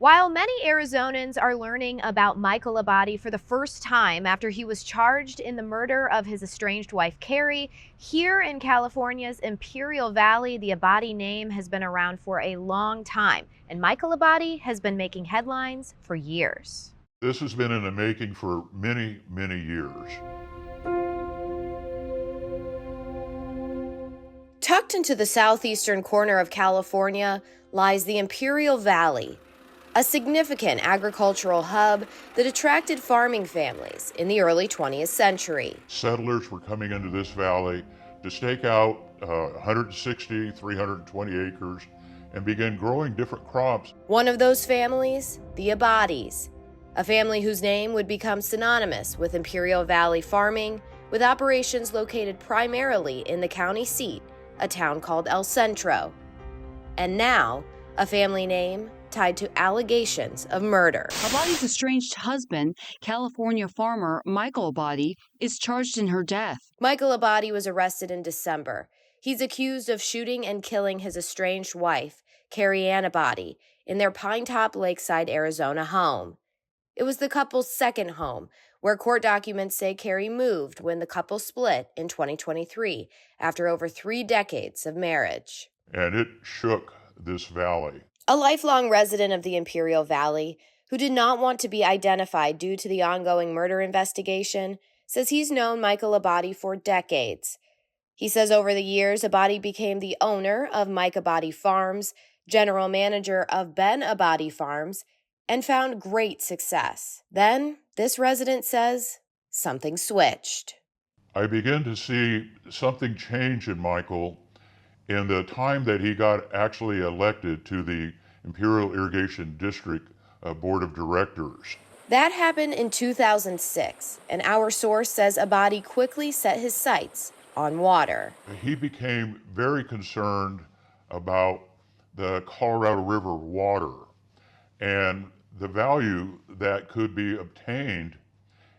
While many Arizonans are learning about Michael Abatti for the first time after he was charged in the murder of his estranged wife, Kerri, here in California's Imperial Valley, the Abatti name has been around for a long time, and Michael Abatti has been making headlines for years. This has been in the making for many, many years. Tucked into the southeastern corner of California lies the Imperial Valley, a significant agricultural hub that attracted farming families in the early 20th century. Settlers were coming into this valley to stake out 160, 320 acres and begin growing different crops. One of those families, the Abattis, a family whose name would become synonymous with Imperial Valley farming, with operations located primarily in the county seat, a town called El Centro. And now, a family name tied to allegations of murder. Abatti's estranged husband, California farmer Michael Abatti, is charged in her death. Michael Abatti was arrested in December. He's accused of shooting and killing his estranged wife, Kerri Ann Abatti, in their Pinetop-Lakeside, Arizona home. It was the couple's second home, where court documents say Kerri moved when the couple split in 2023 after over 3 decades of marriage. And it shook this valley. A lifelong resident of the Imperial Valley, who did not want to be identified due to the ongoing murder investigation, says he's known Michael Abatti for decades. He says over the years, Abatti became the owner of Mike Abatti Farms, general manager of Ben Abatti Farms, and found great success. Then, this resident says, something switched. I began to see something change in Michael in the time that he got actually elected to the Imperial Irrigation District Board of Directors. That happened in 2006, and our source says Abatti quickly set his sights on water. He became very concerned about the Colorado River water and the value that could be obtained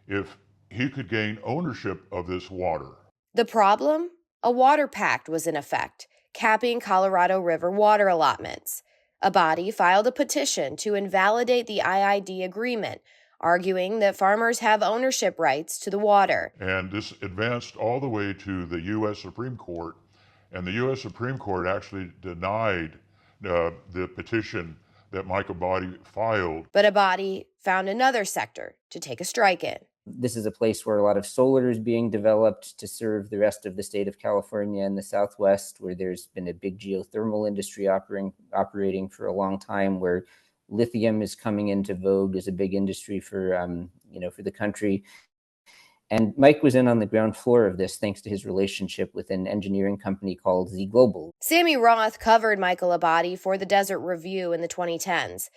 if he could gain ownership of this water. The problem? A water pact was in effect, capping Colorado River water allotments. Abatti filed a petition to invalidate the IID agreement, arguing that farmers have ownership rights to the water. And this advanced all the way to the U.S. Supreme Court, and the U.S. Supreme Court actually denied the petition that Michael Abatti filed. But Abatti found another sector to take a strike in. This is a place where a lot of solar is being developed to serve the rest of the state of California and the Southwest, where there's been a big geothermal industry operating for a long time, where lithium is coming into vogue as a big industry for the country. And Mike was in on the ground floor of this thanks to his relationship with an engineering company called Z Global. Sammy Roth covered Michael Abatti for the Desert Review in the 2010s.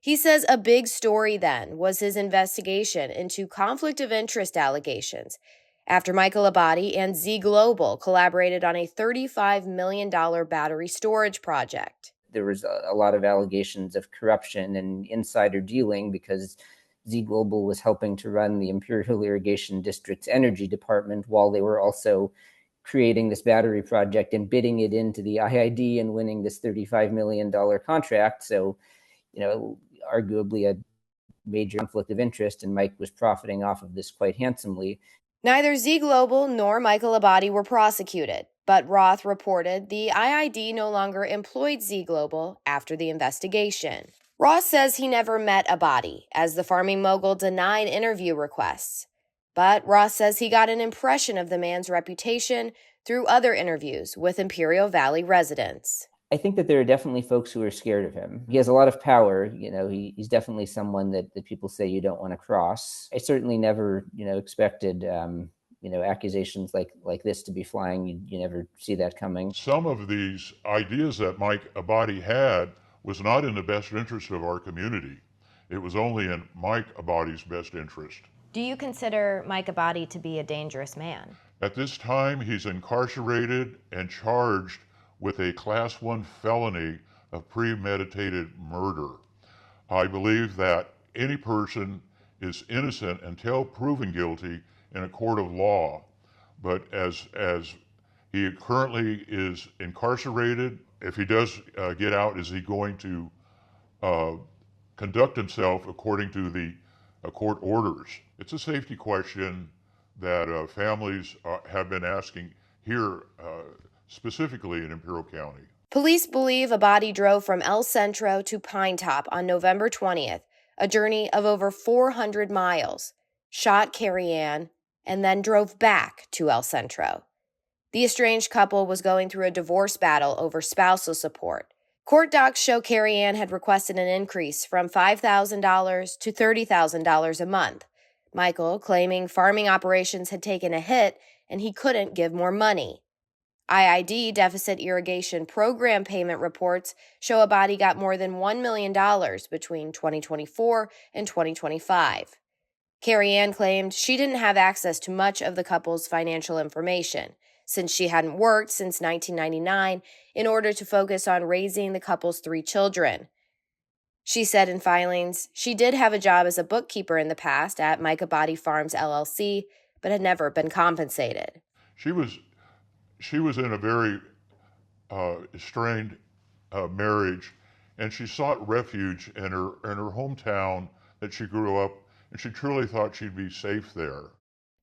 He says a big story then was his investigation into conflict of interest allegations after Michael Abatti and Z Global collaborated on a $35 million battery storage project. There was a lot of allegations of corruption and insider dealing because Z Global was helping to run the Imperial Irrigation District's energy department while they were also creating this battery project and bidding it into the IID and winning this $35 million contract. So, arguably a major conflict of interest, and Mike was profiting off of this quite handsomely. Neither Z Global nor Michael Abatti were prosecuted, but Roth reported the IID no longer employed Z Global after the investigation. Roth says he never met Abatti, as the farming mogul denied interview requests. But Roth says he got an impression of the man's reputation through other interviews with Imperial Valley residents. I think that there are definitely folks who are scared of him. He has a lot of power. He's definitely someone that people say you don't want to cross. I certainly never, expected, accusations like this to be flying. You never see that coming. Some of these ideas that Mike Abatti had was not in the best interest of our community. It was only in Mike Abatti's best interest. Do you consider Mike Abatti to be a dangerous man? At this time, he's incarcerated and charged with a Class 1 felony of premeditated murder. I believe that any person is innocent until proven guilty in a court of law. But as he currently is incarcerated, if he does get out, is he going to conduct himself according to the court orders? It's a safety question that families have been asking here, specifically in Imperial County. Police believe Abatti drove from El Centro to Pinetop on November 20th, a journey of over 400 miles, shot Kerri Ann, and then drove back to El Centro. The estranged couple was going through a divorce battle over spousal support. Court docs show Kerri Ann had requested an increase from $5,000 to $30,000 a month, Michael claiming farming operations had taken a hit and he couldn't give more money. IID deficit irrigation program payment reports show Abatti got more than $1 million between 2024 and 2025. Kerri Ann claimed she didn't have access to much of the couple's financial information, since she hadn't worked since 1999 in order to focus on raising the couple's 3 children. She said in filings she did have a job as a bookkeeper in the past at Michael Abatti Farms LLC, but had never been compensated. She was in a very strained marriage, and she sought refuge in her hometown that she grew up, and she truly thought she'd be safe there.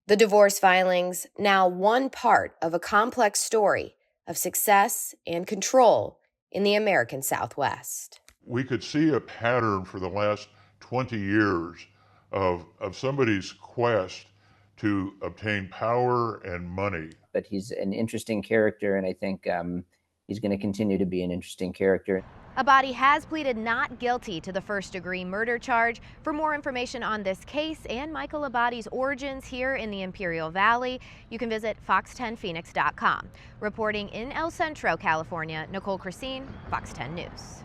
The divorce filings, now one part of a complex story of success and control in the American Southwest. We could see a pattern for the last 20 years of somebody's quest to obtain power and money. But he's an interesting character, and I think he's going to continue to be an interesting character. Abatti has pleaded not guilty to the first-degree murder charge. For more information on this case and Michael Abatti's origins here in the Imperial Valley, you can visit fox10phoenix.com. Reporting in El Centro, California, Nicole Krasean, Fox 10 News.